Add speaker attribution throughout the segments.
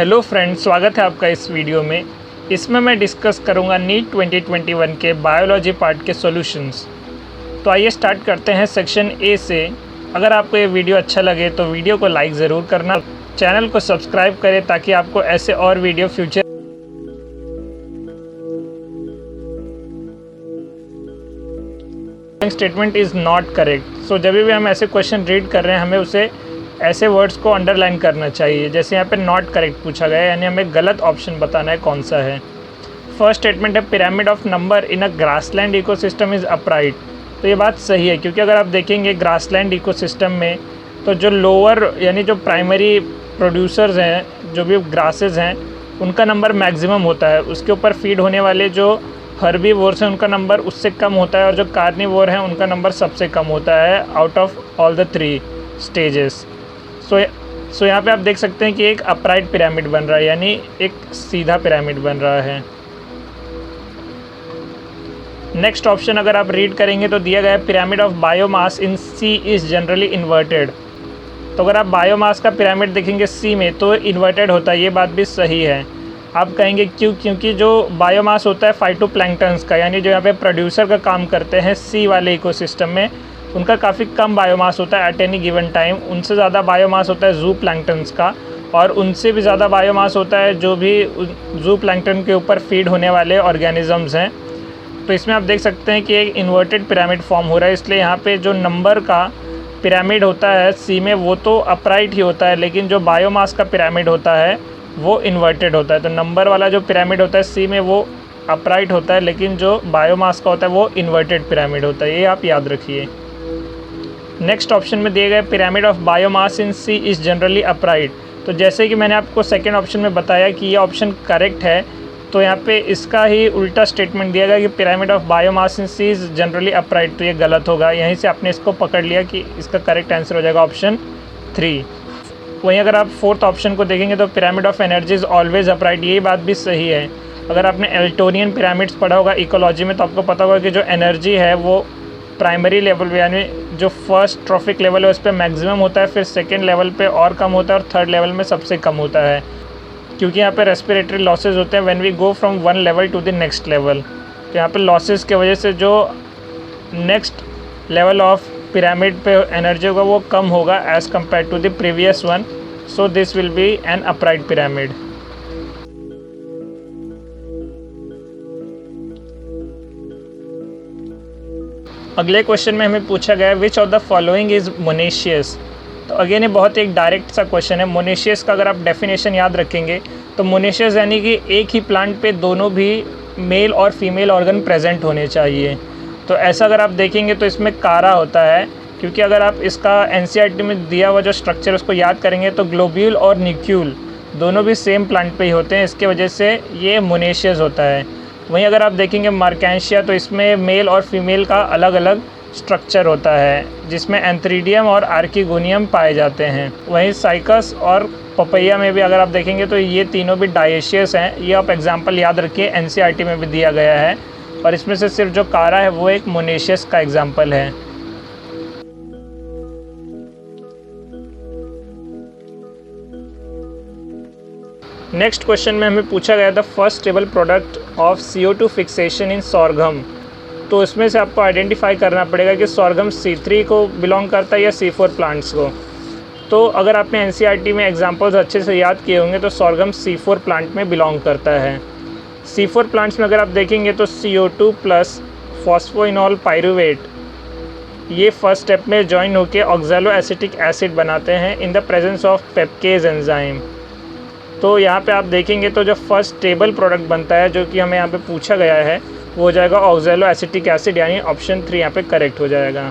Speaker 1: Hello friends, स्वागत है आपका इस वीडियो में। इसमें मैं डिस्कस करूंगा नीट 2021 के बायोलॉजी पार्ट के सॉल्यूशंस। तो आइए स्टार्ट करते हैं सेक्शन ए से। अगर आपको ये वीडियो अच्छा लगे तो वीडियो को लाइक ज़रूर करना, चैनल को सब्सक्राइब करें ताकि आपको ऐसे और video future statement is not correct. So जब भी हम ऐसे क्वेश्चन रीड कर रहे हैं हमें उसे ऐसे वर्ड्स को अंडरलाइन करना चाहिए। जैसे यहाँ पे नॉट करेक्ट पूछा गया है, यानी हमें गलत ऑप्शन बताना है कौन सा है। फर्स्ट स्टेटमेंट है pyramid of number in a grassland ecosystem is upright. तो ये बात सही है, क्योंकि अगर आप देखेंगे ग्रासलैंड इकोसिस्टम में तो जो लोअर यानी जो प्राइमरी प्रोड्यूसर्स हैं, जो भी ग्रासेस हैं, उनका नंबर मैक्सिमम होता है। उसके ऊपर फीड होने वाले जो हर्बीवोर्स हैं उनका नंबर उससे कम होता है, और जो कार्निवोर हैं उनका नंबर सबसे कम होता है out of all the 3 stages. So यहाँ पे आप देख सकते हैं कि एक अपराइट पिरामिड बन रहा है, यानी एक सीधा पिरामिड बन रहा है। नेक्स्ट ऑप्शन अगर आप रीड करेंगे तो दिया गया है pyramid of biomass in sea is generally inverted. तो अगर आप बायोमास का पिरामिड देखेंगे सी में तो इन्वर्टेड होता है। ये बात भी सही है। आप कहेंगे क्यों? क्योंकि जो बायोमास होता है फाइटोप्लैंक्टन्स का, यानी जो यहाँ पे प्रोड्यूसर का काम करते हैं सी वाले इकोसिस्टम में, उनका काफ़ी कम बायोमास होता है एट एनी गिवन टाइम। उनसे ज़्यादा बायोमास होता है जू प्लैंक्टन्स का, और उनसे भी ज़्यादा बायोमास होता है जो भी जू प्लैंक्टन के ऊपर फीड होने वाले ऑर्गेनिजम्स हैं। तो इसमें आप देख सकते हैं कि एक इन्वर्टेड पिरामिड फॉर्म हो रहा है। इसलिए यहाँ पे जो नंबर का पिरामिड होता है सी में वो तो अपराइट ही होता है, लेकिन जो बायोमास का पिरामिड होता है वो इन्वर्टेड होता है। तो नंबर वाला जो पिरामिड होता है सी में वो अपराइट होता है, लेकिन जो बायोमास का होता है वो इन्वर्टेड पिरामिड होता है। ये आप याद रखिए। नेक्स्ट ऑप्शन में दिए गए pyramid of biomass in sea is generally upright. तो जैसे कि मैंने आपको सेकेंड ऑप्शन में बताया कि ये ऑप्शन करेक्ट है, तो यहाँ पे इसका ही उल्टा स्टेटमेंट दिया गया कि pyramid of biomass in sea is generally upright. तो ये गलत होगा। यहीं से आपने इसको पकड़ लिया कि इसका करेक्ट आंसर हो जाएगा ऑप्शन 3। वहीं अगर आप फोर्थ ऑप्शन को देखेंगे तो pyramid of energy is always upright. यही बात भी सही है। अगर आपने एल्टोनियन पिरामिड्स पढ़ा होगा इकोलॉजी में तो आपको पता होगा कि जो एनर्जी है वो प्राइमरी लेवल पे, यानी जो फर्स्ट ट्रॉफिक लेवल है उस पर मैक्सिमम होता है, फिर सेकेंड लेवल पे और कम होता है, और थर्ड लेवल में सबसे कम होता है। क्योंकि यहाँ पे रेस्पिरेटरी लॉसेज होते हैं when we go from one level to the next level. तो यहाँ पे लॉसेज की वजह से जो नेक्स्ट लेवल ऑफ पिरामिड पे एनर्जी होगा वो कम होगा as compare to the previous one. So this will be an upright pyramid. अगले क्वेश्चन में हमें पूछा गया which of the following is monoecious. तो अगेन ये बहुत एक डायरेक्ट सा क्वेश्चन है। मोनेशियस का अगर आप डेफिनेशन याद रखेंगे तो मोनेशियस यानी कि एक ही प्लांट पे दोनों भी मेल और फीमेल ऑर्गन प्रेजेंट होने चाहिए। तो ऐसा अगर आप देखेंगे तो इसमें कारा होता है, क्योंकि अगर आप इसका एनसीईआरटी में दिया हुआ जो स्ट्रक्चर उसको याद करेंगे तो ग्लोब्यूल और न्यूक्यूल दोनों भी सेम प्लांट पे ही होते हैं। इसके वजह से ये मोनेशियस होता है। वहीं अगर आप देखेंगे मार्केंशिया तो इसमें मेल और फीमेल का अलग अलग स्ट्रक्चर होता है, जिसमें एंथ्रीडियम और आर्किगोनियम पाए जाते हैं। वहीं साइकस और पपैया में भी अगर आप देखेंगे तो ये तीनों भी डायेशियस हैं। ये आप एग्जांपल याद रखिए, एनसीईआरटी में भी दिया गया है। और इसमें से सिर्फ जो कारा है वो एक मोनेशियस का एग्जाम्पल है। नेक्स्ट क्वेश्चन में हमें पूछा गया था first stable product of CO2 fixation in sorghum. तो इसमें से आपको आइडेंटिफाई करना पड़ेगा कि सॉर्गम C3 को बिलोंग करता है या C4 प्लांट्स को। तो अगर आपने एनसीईआरटी में एग्जांपल्स अच्छे से याद किए होंगे तो सॉर्गम C4 प्लांट में बिलोंग करता है। C4 प्लांट्स में अगर आप देखेंगे तो CO2 प्लस फॉस्फोइनॉल पाइरूवेट ये फर्स्ट स्टेप में जॉइन होकर ऑक्सैलो एसिटिक एसिड बनाते हैं in the presence of PEPcase enzyme. तो यहाँ पे आप देखेंगे तो जो फर्स्ट स्टेबल प्रोडक्ट बनता है जो कि हमें यहाँ पे पूछा गया है वो हो जाएगा ऑक्सैलो एसिटिक एसिड, यानी ऑप्शन 3 यहाँ पे करेक्ट हो जाएगा।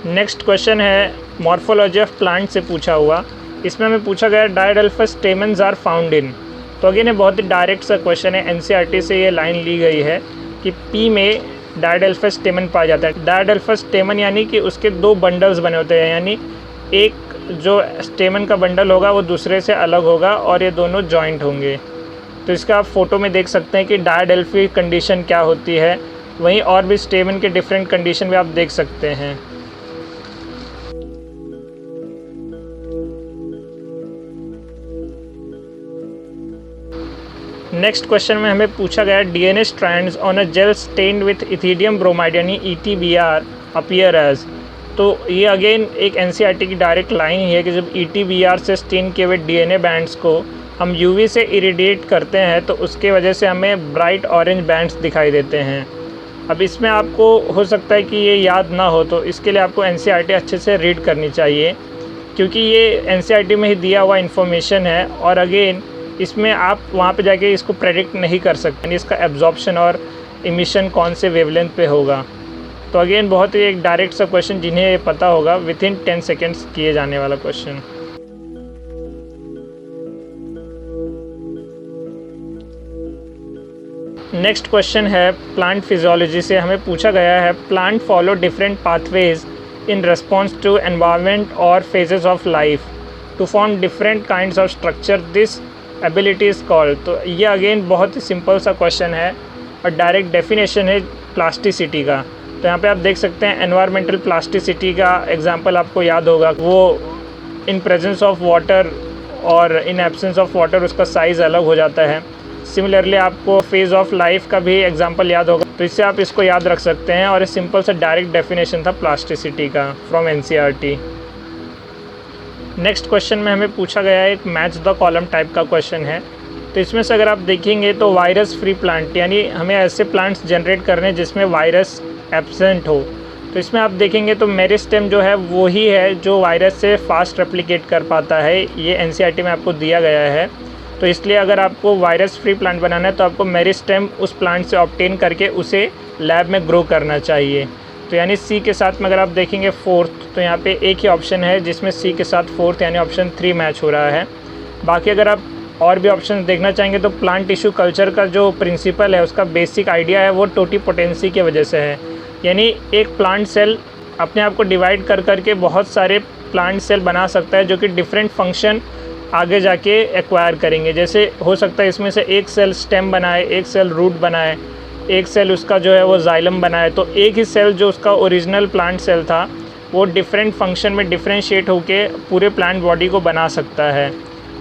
Speaker 1: नेक्स्ट क्वेश्चन है मॉर्फोलॉजी ऑफ प्लांट से पूछा हुआ। इसमें हमें पूछा गया डायडेल्फस स्टेमन्स आर फाउंड इन। तो अगेन ये बहुत ही डायरेक्ट सा क्वेश्चन है। एनसीईआरटी से ये लाइन ली गई है कि पी में डायडेल्फस स्टेमन पाया जाता है। डायडेल्फस स्टेमन यानी कि उसके 2 बंडल्स बने होते हैं, यानी एक जो स्टेमन का बंडल होगा वो दूसरे से अलग होगा और ये दोनों जॉइंट होंगे। तो इसका आप फोटो में देख सकते हैं कि डायडेल्फी कंडीशन क्या होती है। वहीं और भी स्टेमन के डिफरेंट कंडीशन भी आप देख सकते हैं। नेक्स्ट क्वेश्चन में हमें पूछा गया DNA strands on a gel stained with ethidium bromide यानी ETBr अपीयर एज। तो ये अगेन एक NCERT की डायरेक्ट लाइन ही है कि जब ETBr से स्टेन किए हुए डीएनए बैंड्स को हम UV से इरिडिएट करते हैं तो उसके वजह से हमें ब्राइट ऑरेंज बैंड्स दिखाई देते हैं। अब इसमें आपको हो सकता है कि ये याद ना हो, तो इसके लिए आपको NCERT अच्छे से रीड करनी चाहिए, क्योंकि ये NCERT में ही दिया हुआ इन्फॉर्मेशन है और अगेन इसमें आप वहाँ पे जाके इसको प्रेडिक्ट नहीं कर सकते, यानी इसका एब्जॉर्प्शन और इमिशन कौन से वेवलेंथ पे होगा। तो अगेन बहुत ही एक डायरेक्ट सा क्वेश्चन जिन्हें ये पता होगा विद इन 10 सेकेंड्स किए जाने वाला क्वेश्चन। नेक्स्ट क्वेश्चन है प्लांट फिजियोलॉजी से, हमें पूछा गया है plant follow different pathways in response to environment और phases of life to form different kinds of structure, this ability is called. तो ये अगेन बहुत ही सिंपल सा क्वेश्चन है और डायरेक्ट डेफिनेशन है प्लास्टिसिटी का। तो यहाँ पे आप देख सकते हैं एनवायरमेंटल प्लास्टिसिटी का एग्जांपल आपको याद होगा, वो इन प्रेजेंस ऑफ वाटर और इन एब्सेंस ऑफ वाटर उसका साइज़ अलग हो जाता है। सिमिलरली आपको फेज़ ऑफ लाइफ का भी एग्जांपल याद होगा, तो इससे आप इसको याद रख सकते हैं। और ये सिंपल सा डायरेक्ट डेफिनेशन था प्लास्टिसिटी का फ्रॉम NCERT। नेक्स्ट क्वेश्चन में हमें पूछा गया है एक मैच द कॉलम टाइप का क्वेश्चन है। तो इसमें से अगर आप देखेंगे तो वायरस फ्री प्लांट, यानी हमें ऐसे प्लांट्स जनरेट करने हैं जिसमें वायरस एब्सेंट हो। तो इसमें आप देखेंगे तो मेरिस्टेम जो है वो ही है जो वायरस से फास्ट रेप्लिकेट कर पाता है, ये NCERT में आपको दिया गया है। तो इसलिए अगर आपको वायरस फ्री प्लांट बनाना है तो आपको मेरिस्टेम उस प्लांट से ऑब्टेन करके उसे लैब में ग्रो करना चाहिए। तो यानी सी के साथ में अगर आप देखेंगे फोर्थ, तो यहाँ पे एक ही ऑप्शन है जिसमें सी के साथ फोर्थ यानी ऑप्शन 3 मैच हो रहा है। बाकी अगर आप और भी ऑप्शन देखना चाहेंगे तो प्लांट टिश्यू कल्चर का जो प्रिंसिपल है उसका बेसिक आइडिया है वो टोटीपोटेंसी की वजह से है, यानी एक प्लांट सेल अपने आप को डिवाइड कर करके बहुत सारे प्लांट सेल बना सकता है जो कि डिफरेंट फंक्शन आगे जाके एक्वायर करेंगे। जैसे हो सकता है इसमें से एक सेल स्टेम बनाए, एक सेल रूट बनाए, एक सेल उसका जो है वो जाइलम बनाए। तो एक ही सेल जो उसका ओरिजिनल प्लांट सेल था वो डिफरेंट फंक्शन में डिफरेंशिएट होके पूरे प्लांट बॉडी को बना सकता है।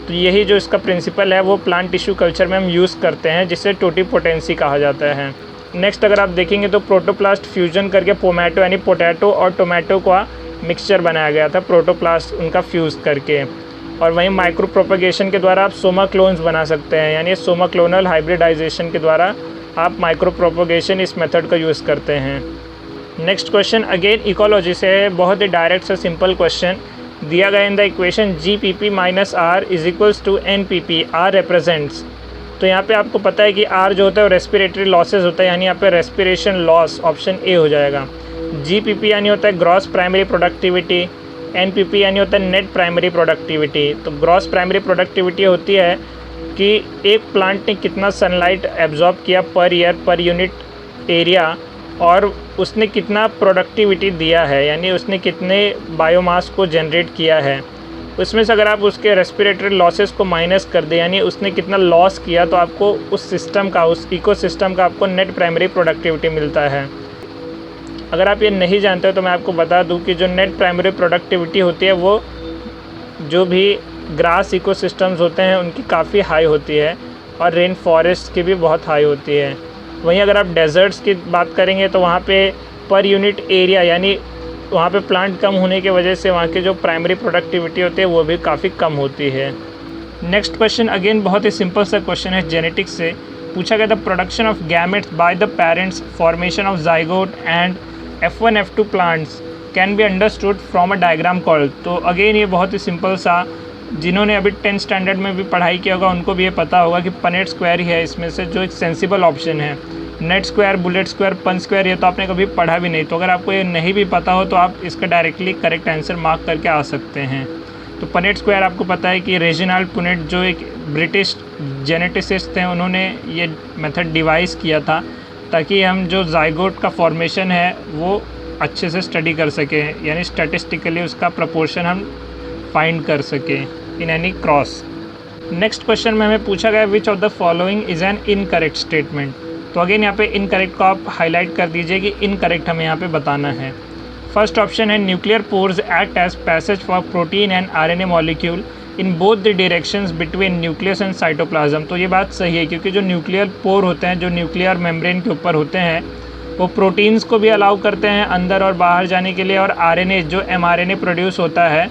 Speaker 1: तो यही जो इसका प्रिंसिपल है वो प्लांट टिश्यू कल्चर में हम यूज़ करते हैं, जिसे टोटीपोटेंसी कहा जाता है। नेक्स्ट अगर आप देखेंगे तो प्रोटोप्लास्ट फ्यूजन करके पोमैटो यानी पोटैटो और टोमेटो का मिक्सचर बनाया गया था, प्रोटोप्लास्ट उनका फ्यूज़ करके। और वहीं माइक्रो प्रोपगेशन के द्वारा आप सोमा क्लोन्स बना सकते हैं, यानी सोमा क्लोनल हाइब्रिडाइजेशन के द्वारा आप माइक्रो प्रोपगेशन इस मेथड का यूज़ करते हैं। नेक्स्ट क्वेश्चन अगेन इकोलॉजी से है, बहुत ही डायरेक्ट से सिंपल क्वेश्चन दिया गया in the equation GPP - R is equals to NPP। R represents, तो यहाँ पे आपको पता है कि R जो होता है वो रेस्पिरेटरी लॉसेज होता है, यानी यहाँ पे रेस्पिरेशन लॉस ऑप्शन ए हो जाएगा। GPP यानी होता है ग्रॉस प्राइमरी प्रोडक्टिविटी, NPP यानी होता है नेट प्राइमरी प्रोडक्टिविटी। तो ग्रॉस प्राइमरी प्रोडक्टिविटी होती है कि एक प्लांट ने कितना सनलाइट एब्जॉर्ब किया per year per unit area और उसने कितना प्रोडक्टिविटी दिया है, यानी उसने कितने बायोमास को जनरेट किया है। उसमें से अगर आप उसके रेस्पिरेटरी लॉसेस को माइनस कर दें, यानी उसने कितना लॉस किया, तो आपको उस सिस्टम का, उस इकोसिस्टम का आपको नेट प्राइमरी प्रोडक्टिविटी मिलता है। अगर आप ये नहीं जानते हो तो मैं आपको बता दूं कि जो नेट प्राइमरी प्रोडक्टिविटी होती है वो जो भी ग्रास इकोसिस्टम्स होते हैं उनकी काफ़ी हाई होती है और रेन फॉरेस्ट की भी बहुत हाई होती है। वहीं अगर आप डेजर्ट्स की बात करेंगे तो वहाँ पे पर यूनिट एरिया, यानी वहाँ पे प्लांट कम होने की वजह से वहाँ की जो प्राइमरी प्रोडक्टिविटी होती है वो भी काफ़ी कम होती है। नेक्स्ट क्वेश्चन अगेन बहुत ही सिंपल सा क्वेश्चन है जेनेटिक्स से, पूछा गया the production of gametes by the parents, formation of zygote and F1 F2 plants can be understood from a diagram called. तो अगेन ये बहुत ही सिंपल सा, जिन्होंने अभी 10th स्टैंडर्ड में भी पढ़ाई किया होगा उनको भी ये पता होगा कि पनेट स्क्वायर ही है इसमें से जो एक सेंसिबल ऑप्शन है। नेट स्क्वायर, बुलेट स्क्वायर, पन स्क्वायर ये तो आपने कभी पढ़ा भी नहीं, तो अगर आपको ये नहीं भी पता हो तो आप इसका डायरेक्टली करेक्ट आंसर मार्क करके आ सकते हैं। तो पनेट स्क्वायर आपको पता है कि रेजिनाल्ड पुनेट जो एक ब्रिटिश जेनेटिसिस्ट थे उन्होंने ये मेथड डिवाइस किया था ताकि हम जो जाइगोट का फॉर्मेशन है वो अच्छे से स्टडी कर सकें, यानी स्टैटिस्टिकली उसका प्रपोर्शन हम फाइंड कर सकें in any cross. Next question में हमें पूछा गया which of the following is an incorrect statement. तो अगेन यहाँ पे इनकरेक्ट को आप हाईलाइट कर दीजिए कि इनकरेक्ट हमें यहाँ पे बताना है। फर्स्ट ऑप्शन है nuclear pores act as passage for protein and RNA molecule in both the directions between nucleus and cytoplasm. तो ये बात सही है, क्योंकि जो न्यूक्लियर पोर होते हैं, जो न्यूक्लियर मेम्ब्रेन के ऊपर होते हैं, वो प्रोटीन्स को भी अलाउ करते हैं अंदर और बाहर जाने के लिए, और आरएनए जो एमआरएनए प्रोड्यूस होता है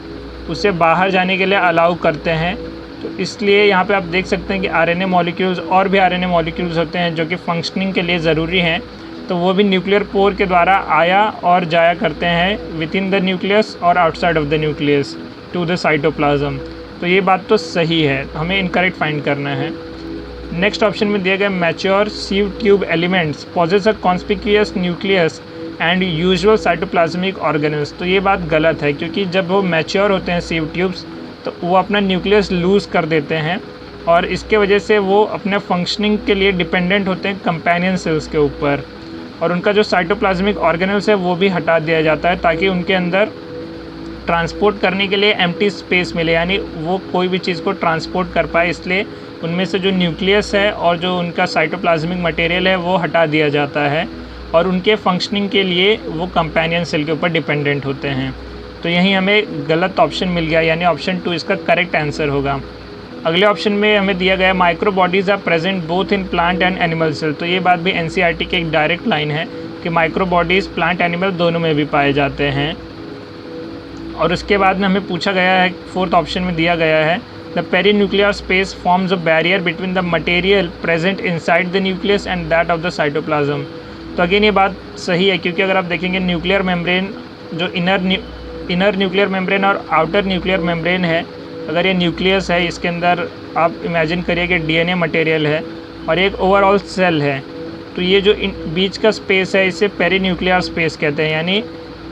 Speaker 1: उसे बाहर जाने के लिए अलाउ करते हैं। तो इसलिए यहाँ पे आप देख सकते हैं कि आरएनए मॉलिक्यूल्स और भी आरएनए मॉलिक्यूल्स होते हैं जो कि फंक्शनिंग के लिए ज़रूरी हैं, तो वो भी न्यूक्लियर पोर के द्वारा आया और जाया करते हैं विद इन द न्यूक्लियस और outside of the nucleus to the cytoplasm. तो ये बात तो सही है, हमें इनकरेक्ट फाइंड करना है। नेक्स्ट ऑप्शन में दिया गया mature sieve tube elements possess a conspicuous nucleus and usual cytoplasmic organelles. तो ये बात गलत है, क्योंकि जब वो मैच्योर होते हैं सीव ट्यूब्स तो वो अपना न्यूक्लियस लूज़ कर देते हैं, और इसके वजह से वो अपने फंक्शनिंग के लिए डिपेंडेंट होते हैं कंपेनियन सेल्स के ऊपर, और उनका जो साइटोप्लाज्मिक ऑर्गेनल्स है वो भी हटा दिया जाता है ताकि उनके अंदर ट्रांसपोर्ट करने के लिए एम्प्टी स्पेस मिले, यानी वो कोई भी चीज़ को ट्रांसपोर्ट कर पाए। इसलिए उनमें से जो न्यूक्लियस है और जो उनका साइटोप्लाज्मिक मटेरियल है वो हटा दिया जाता है, और उनके फंक्शनिंग के लिए वो कंपेनियन सेल के ऊपर डिपेंडेंट होते हैं। तो यहीं हमें गलत ऑप्शन मिल गया, यानी ऑप्शन 2 इसका करेक्ट आंसर होगा। अगले ऑप्शन में हमें दिया गया micro bodies are present both in plant and animal cell. तो ये बात भी एनसीईआरटी की एक डायरेक्ट लाइन है कि माइक्रो बॉडीज़ प्लांट एनिमल दोनों में भी पाए जाते हैं। और उसके बाद में हमें पूछा गया है, फोर्थ ऑप्शन में दिया गया है the perinuclear space forms a barrier between the material present inside the nucleus and that of the cytoplasm. तो अगेन ये बात सही है, क्योंकि अगर आप देखेंगे न्यूक्लियर मेम्ब्रेन, जो इनर न्यूक्लियर मेम्ब्रेन और आउटर न्यूक्लियर मेम्ब्रेन है, अगर ये न्यूक्लियस है, इसके अंदर आप इमेजिन करिए कि डीएनए मटेरियल है और एक ओवरऑल सेल है, तो ये जो बीच का स्पेस है इसे पेरीन्यूक्लियर स्पेस कहते हैं, यानी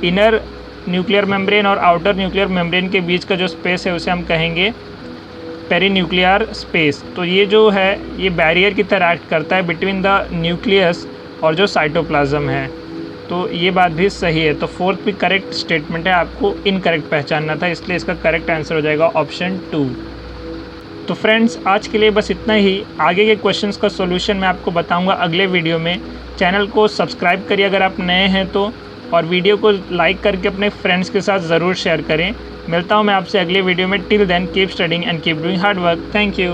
Speaker 1: इनर न्यूक्लियर मेम्ब्रेन और आउटर न्यूक्लियर मेम्ब्रेन के बीच का जो स्पेस है उसे हम कहेंगे पेरीन्यूक्लियर स्पेस। तो ये जो है ये बैरियर की तरह एक्ट करता है बिटवीन द न्यूक्लियस और जो साइटोप्लाज्म है। तो ये बात भी सही है। तो फोर्थ भी करेक्ट स्टेटमेंट है, आपको इनकरेक्ट पहचानना था, इसलिए इसका करेक्ट आंसर हो जाएगा ऑप्शन 2। तो फ्रेंड्स आज के लिए बस इतना ही। आगे के क्वेश्चंस का सॉल्यूशन मैं आपको बताऊंगा अगले वीडियो में। चैनल को सब्सक्राइब करिए अगर आप नए हैं तो, और वीडियो को लाइक करके अपने फ्रेंड्स के साथ ज़रूर शेयर करें। मिलता हूं मैं आपसे अगले वीडियो में। Till then keep studying and keep doing hard work. Thank you.